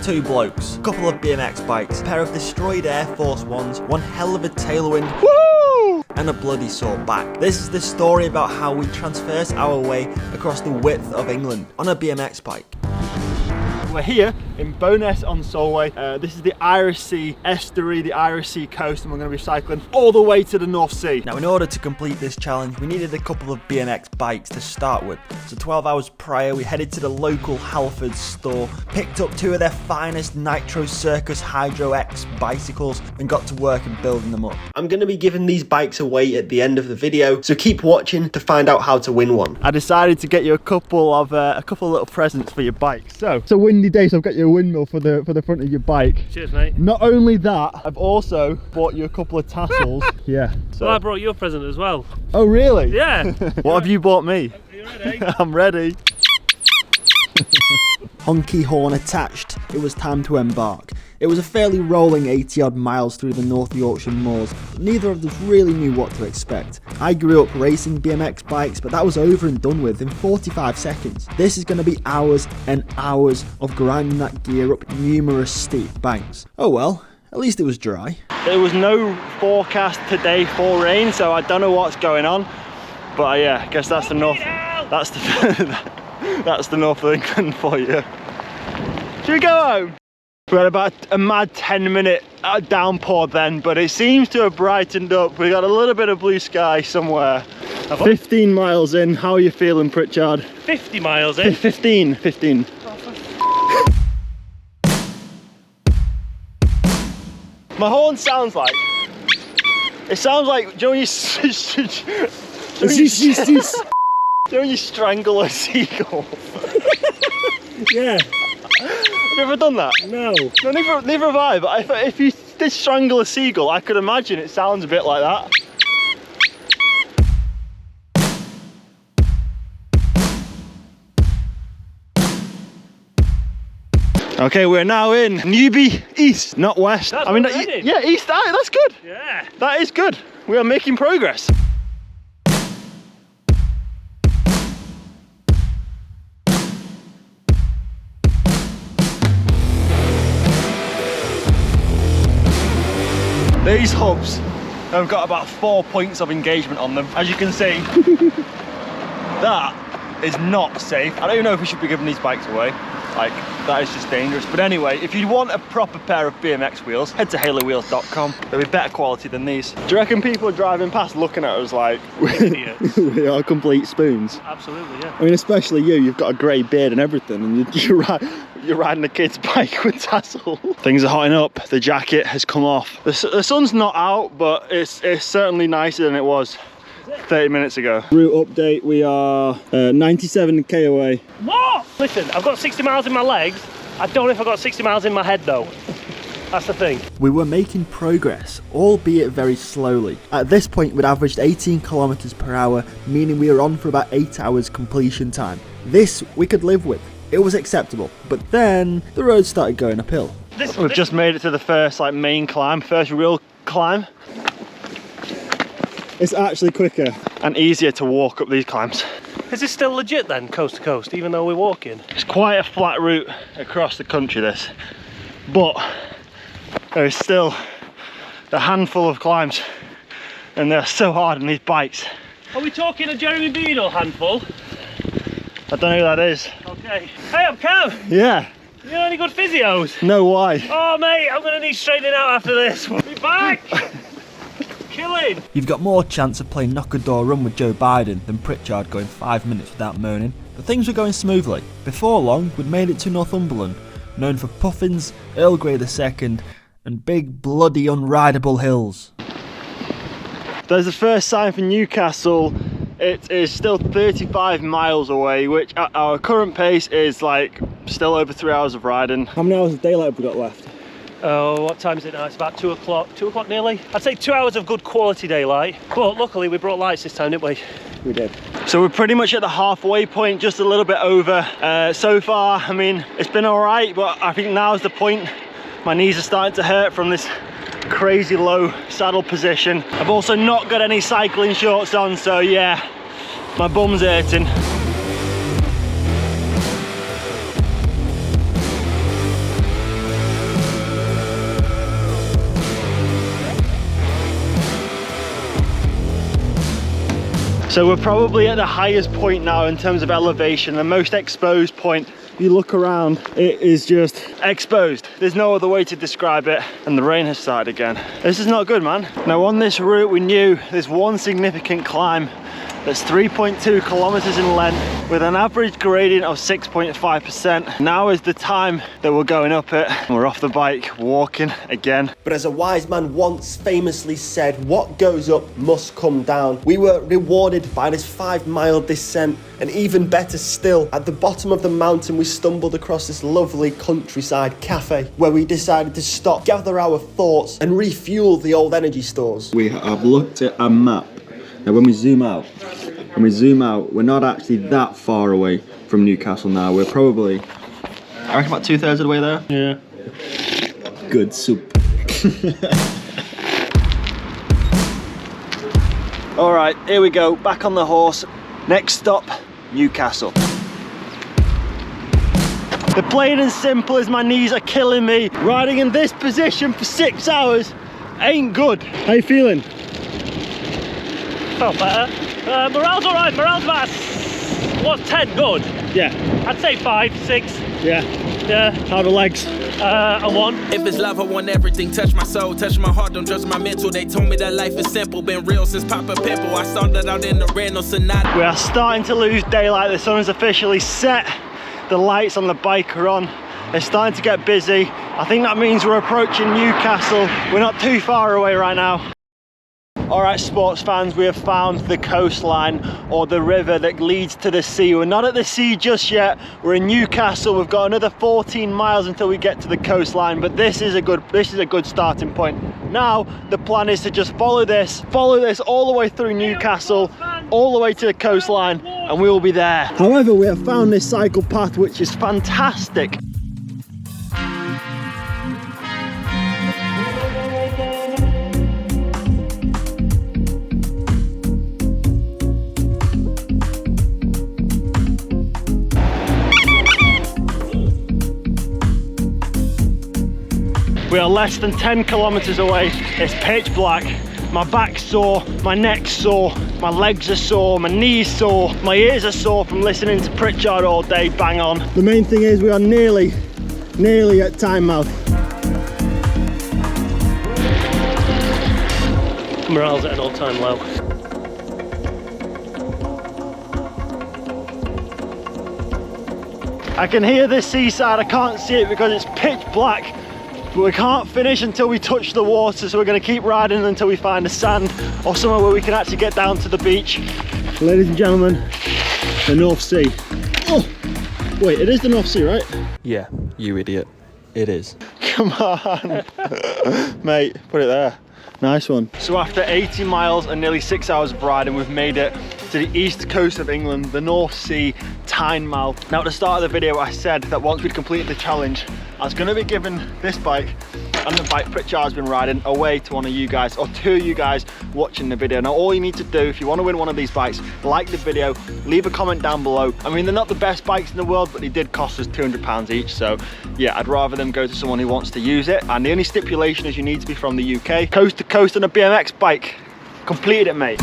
two blokes, a couple of BMX bikes, a pair of destroyed Air Force Ones, one hell of a tailwind, woo! And a bloody sore back. This is the story about how we traverse our way across the width of England on a BMX bike. We're here in Bowness on Solway. This is the Irish Sea estuary, the Irish Sea coast, and we're going to be cycling all the way to the North Sea. Now, in order to complete this challenge, we needed a couple of BMX bikes to start with. So 12 hours prior, we headed to the local Halford store, picked up two of their finest Nitro Circus Hydro X bicycles, and got to work and building them up. I'm going to be giving these bikes away at the end of the video, so keep watching to find out how to win one. I decided to get you a couple of little presents for your bike. So it's a windy day, so I've got you a windmill for the front of your bike. Cheers, mate. Not only that, I've also bought you a couple of tassels. Yeah. So I brought you a present as well. Oh really? Yeah. What have you bought me? Are you ready? I'm ready. Honky horn attached, it was time to embark. It was a fairly rolling 80 odd miles through the North Yorkshire moors, but neither of us really knew what to expect. I grew up racing BMX bikes, but that was over and done with in 45 seconds. This is going to be hours and hours of grinding that gear up numerous steep banks. Oh well, at least it was dry. There was no forecast today for rain, so I don't know what's going on. But yeah, I guess that's the North. That's the North of England for you. Should we go home? We had about a mad 10-minute downpour then, but it seems to have brightened up. We got a little bit of blue sky somewhere. 15 miles in, how are you feeling, Pritchard? 50 miles in? 15. My horn sounds like, it sounds like, do you know when you strangle a seagull? Yeah. Have you ever done that? No. No, neither have I, but if you did strangle a seagull, I could imagine it sounds a bit like that. Okay, we're now in Newby East, not West. That's yeah, East, that's good. Yeah. That is good. We are making progress. These hubs have got about 4 points of engagement on them. As you can see, that is not safe. I don't even know if we should be giving these bikes away. Like, that is just dangerous. But anyway, if you want a proper pair of BMX wheels, head to halowheels.com. They'll be better quality than these. Do you reckon people are driving past looking at us like we are complete spoons? Absolutely, yeah. I mean, especially you've got a grey beard and everything, and you're riding a kid's bike with tassel. Things are hotting up, the jacket has come off. The sun's not out, but it's certainly nicer than it was 30 minutes ago. Route update, we are 97k away. What? Listen, I've got 60 miles in my legs. I don't know if I've got 60 miles in my head though. That's the thing. We were making progress, albeit very slowly. At this point, we'd averaged 18 kilometers per hour, meaning we were on for about 8 hours completion time. This we could live with. It was acceptable, but then the road started going uphill. We've just made it to the first main climb, first real climb. It's actually quicker and easier to walk up these climbs. Is this still legit then, coast to coast, even though we're walking? It's quite a flat route across the country, this, but there is still a handful of climbs, and they're so hard on these bikes. Are we talking a Jeremy Beadle handful? I don't know who that is. Okay. Hey, I'm Cam. Yeah. You know any good physios? No, why? Oh mate, I'm gonna need straightening out after this. Be back. Killing. You've got more chance of playing knock a door run with Joe Biden than Pritchard going 5 minutes without moaning. But things were going smoothly. Before long, we'd made it to Northumberland, known for puffins, Earl Grey II, and big bloody unrideable hills. There's the first sign for Newcastle. It is still 35 miles away, which at our current pace is still over 3 hours of riding. How many hours of daylight have we got left? Oh, what time is it now? It's about 2 o'clock. 2 o'clock nearly. I'd say 2 hours of good quality daylight. But luckily we brought lights this time, didn't we? We did. So we're pretty much at the halfway point, just a little bit over. So far, I mean, it's been all right, but I think now's the point. My knees are starting to hurt from this crazy low saddle position. I've also not got any cycling shorts on, so yeah, my bum's hurting. So we're probably at the highest point now in terms of elevation, the most exposed point. If you look around, it is just exposed. There's no other way to describe it. And the rain has started again. This is not good, man. Now on this route, we knew there's one significant climb that's 3.2 kilometers in length with an average gradient of 6.5%. Now is the time that we're going up it. We're off the bike, walking again. But as a wise man once famously said, what goes up must come down. We were rewarded by this 5-mile descent, and even better still, at the bottom of the mountain we stumbled across this lovely countryside cafe where we decided to stop, gather our thoughts and refuel the old energy stores. We have looked at a map. Now when we zoom out, we're not actually that far away from Newcastle now. We're probably, I reckon, about 2/3 of the way there. Yeah. Good soup. All right, here we go, back on the horse. Next stop, Newcastle. The plain and simple is my knees are killing me. Riding in this position for 6 hours ain't good. How you feeling? Felt better. Morale's alright, morale's about, what's 10 good? Yeah. I'd say 5, 6. Yeah. Yeah. How are the legs? A 1. If it's love, I want everything. Touch my soul, touch my heart, don't judge my mental. They told me that life is simple, been real since Papa Pimple. I started out in the Renault Sonata. We are starting to lose daylight. The sun is officially set. The lights on the bike are on. It's starting to get busy. I think that means we're approaching Newcastle. We're not too far away right now. All right, sports fans, we have found the coastline, or the river that leads to the sea. We're not at the sea just yet. We're in Newcastle. We've got another 14 miles until we get to the coastline, but this is a good starting point. Now the plan is to just follow this all the way through Newcastle, all the way to the coastline, and we will be there. However, we have found this cycle path, which is fantastic. We are less than 10 kilometers away. It's pitch black. My back's sore, my neck's sore, my legs are sore, my knees sore, my ears are sore from listening to Pritchard all day, bang on. The main thing is we are nearly at Tynemouth. Morale's at an all-time low. I can hear the seaside, I can't see it because it's pitch black. But we can't finish until we touch the water, so we're going to keep riding until we find a sand or somewhere where we can actually get down to the beach. Ladies and gentlemen, the North Sea. Oh, wait, it is the North Sea, right? Yeah, you idiot. It is. Come on, mate, put it there. Nice one. So after 80 miles and nearly 6 hours of riding, we've made it to the east coast of England, the North Sea, Tynemouth. Now at the start of the video, I said that once we'd completed the challenge, I was going to be giving this bike and the bike Pritchard's been riding away to one of you guys, or two of you guys watching the video. Now all you need to do, if you want to win one of these bikes, like the video, leave a comment down below. I mean, they're not the best bikes in the world, but they did cost us £200 each, so yeah, I'd rather them go to someone who wants to use it. And the only stipulation is you need to be from the UK. Coast to coast on a BMX bike. Completed it, mate.